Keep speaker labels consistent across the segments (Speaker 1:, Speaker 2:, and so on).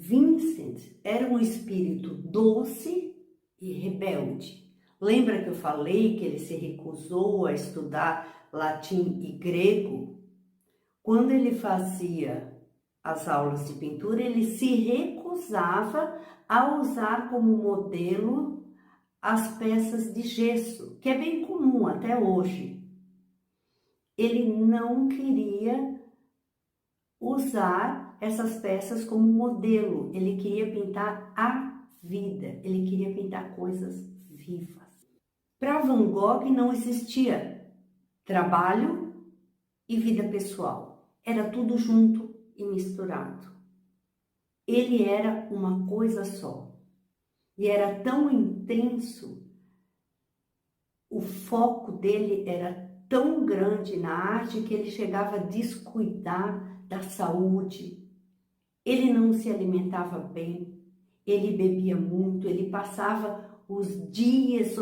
Speaker 1: Vincent era um espírito doce e rebelde. Lembra que eu falei que ele se recusou a estudar latim e grego? Quando ele fazia as aulas de pintura, ele se recusava a usar como modelo as peças de gesso, que é bem comum até hoje. Ele não queria usar essas peças como modelo, ele queria pintar a vida, ele queria pintar coisas vivas. Para Van Gogh não existia trabalho e vida pessoal, era tudo junto e misturado. Ele era uma coisa só e era tão intenso, o foco dele era tão grande na arte que ele chegava a descuidar da saúde. Ele não se alimentava bem, ele bebia muito, ele passava os dias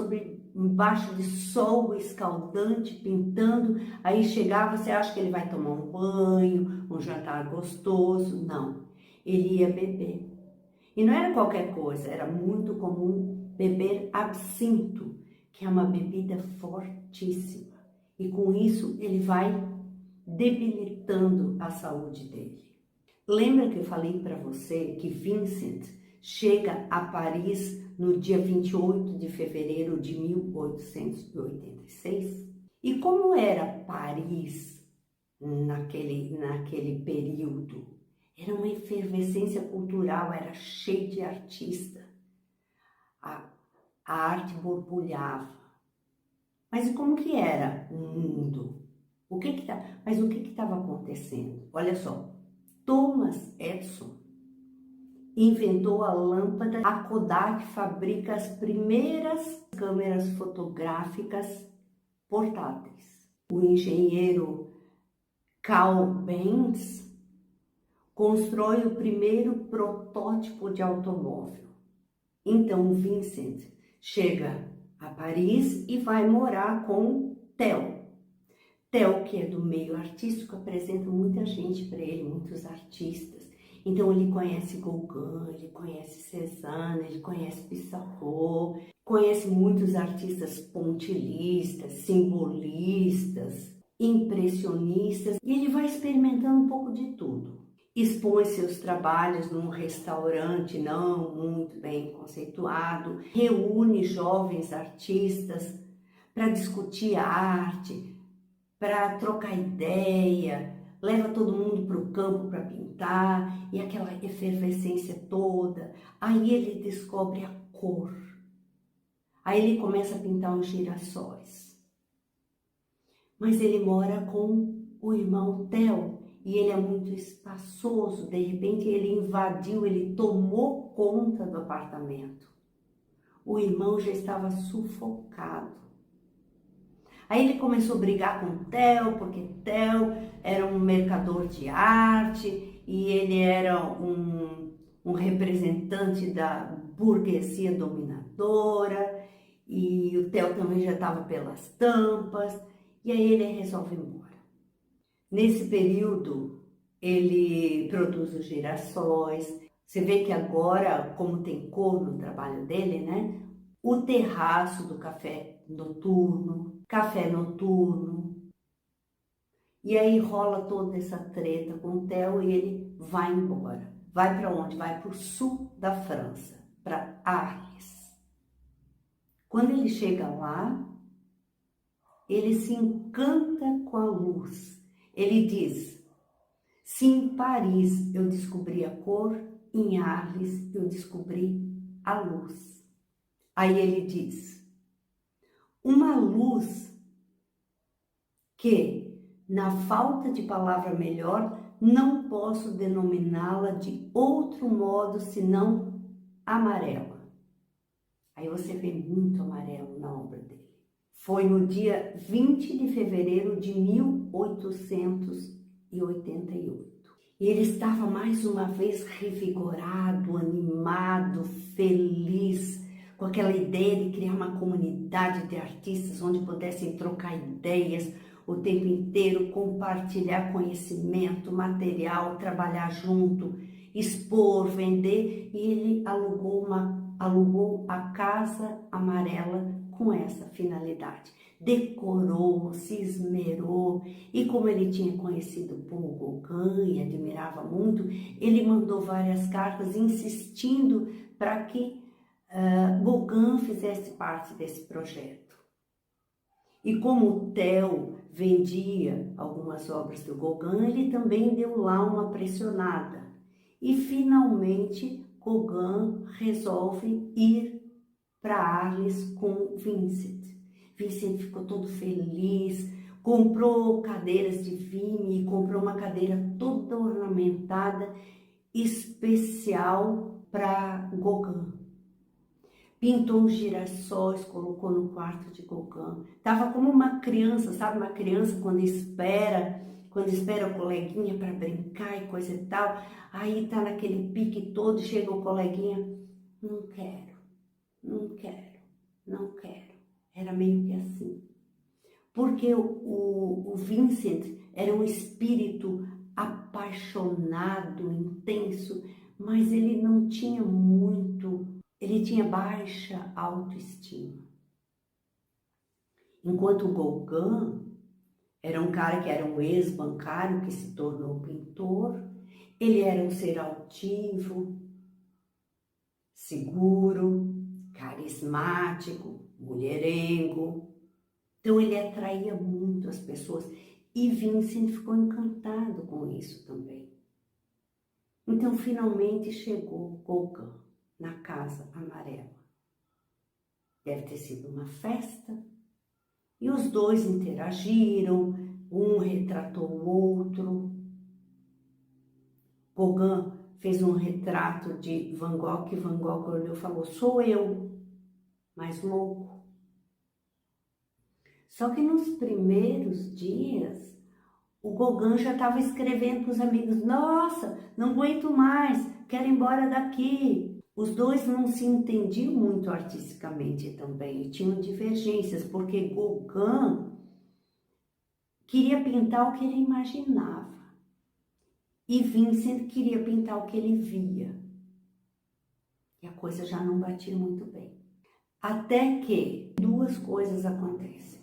Speaker 1: embaixo de sol escaldante pintando, aí chegava, você acha que ele vai tomar um banho, um jantar gostoso? Não, ele ia beber. E não era qualquer coisa, era muito comum beber absinto, que é uma bebida fortíssima. E com isso ele vai debilitando a saúde dele. Lembra que eu falei para você que Vincent chega a Paris no dia 28 de fevereiro de 1886? E como era Paris naquele período? Era uma efervescência cultural, era cheio de artista. A arte borbulhava. Mas como que era o mundo? Mas o que estava acontecendo? Olha só, Thomas Edison inventou a lâmpada. A Kodak fabrica as primeiras câmeras fotográficas portáteis. O engenheiro Carl Benz constrói o primeiro protótipo de automóvel. Então Vincent chega a Paris e vai morar com Theo. Theo, que é do meio artístico, apresenta muita gente para ele, muitos artistas. Então ele conhece Gauguin, ele conhece Cézanne, ele conhece Pissarro, conhece muitos artistas pontilhistas, simbolistas, impressionistas, e ele vai experimentando um pouco de tudo. Expõe seus trabalhos num restaurante não muito bem conceituado, reúne jovens artistas para discutir a arte, para trocar ideia, leva todo mundo para o campo para pintar, e aquela efervescência toda. Aí ele descobre a cor. Aí ele começa a pintar uns girassóis. Mas ele mora com o irmão Theo, e ele é muito espaçoso. De repente ele invadiu, ele tomou conta do apartamento. O irmão já estava sufocado. Aí ele começou a brigar com o Theo, porque Theo era um mercador de arte e ele era um representante da burguesia dominadora, e o Theo também já estava pelas tampas, e aí ele resolve ir embora. Nesse período, ele produz os girassóis. Você vê que agora, como tem cor no trabalho dele, né? O terraço do café noturno, e aí rola toda essa treta com o Theo e ele vai embora. Vai para onde? Vai para o sul da França, para Arles. Quando ele chega lá, ele se encanta com a luz. Ele diz: se em Paris eu descobri a cor, em Arles eu descobri a luz. Aí ele diz: uma luz que, na falta de palavra melhor, não posso denominá-la de outro modo senão amarela. Aí você vê muito amarelo na obra dele. Foi no dia 20 de fevereiro de 1888. E ele estava mais uma vez revigorado, animado, feliz, com aquela ideia de criar uma comunidade de artistas onde pudessem trocar ideias o tempo inteiro, compartilhar conhecimento, material, trabalhar junto. expor, vender, e ele alugou a Casa Amarela com essa finalidade. Decorou, se esmerou, e como ele tinha conhecido Paul Gauguin e admirava muito, ele mandou várias cartas insistindo para que Gauguin fizesse parte desse projeto. E como o Theo vendia algumas obras do Gauguin, ele também deu lá uma pressionada. E finalmente Gauguin resolve ir para Arles com Vincent. Vincent ficou todo feliz, comprou cadeiras de Vimy, comprou uma cadeira toda ornamentada, especial para Gauguin. Pintou os girassóis, colocou no quarto de Gauguin. Tava como uma criança, sabe? Uma criança quando espera o coleguinha para brincar e coisa e tal. Aí tá naquele pique todo, chega o coleguinha, não quero, não quero, não quero. Era meio que assim. Porque o Vincent era um espírito apaixonado, intenso, mas ele não tinha muito, ele tinha baixa autoestima. Enquanto o Gauguin era um cara que era um ex-bancário que se tornou pintor, ele era um ser altivo, seguro, carismático, mulherengo. Então ele atraía muito as pessoas e Vincent ficou encantado com isso também. Então finalmente chegou Gauguin na Casa Amarela. Deve ter sido uma festa e os dois interagiram, um retratou o outro. Gauguin fez um retrato de Van Gogh e Van Gogh olhou e falou: sou eu, mais louco. Só que nos primeiros dias, o Gauguin já estava escrevendo para os amigos: nossa, não aguento mais, quero ir embora daqui. Os dois não se entendiam muito artisticamente também, tinham divergências, porque Gauguin queria pintar o que ele imaginava e Vincent queria pintar o que ele via. E a coisa já não batia muito bem. Até que duas coisas acontecem.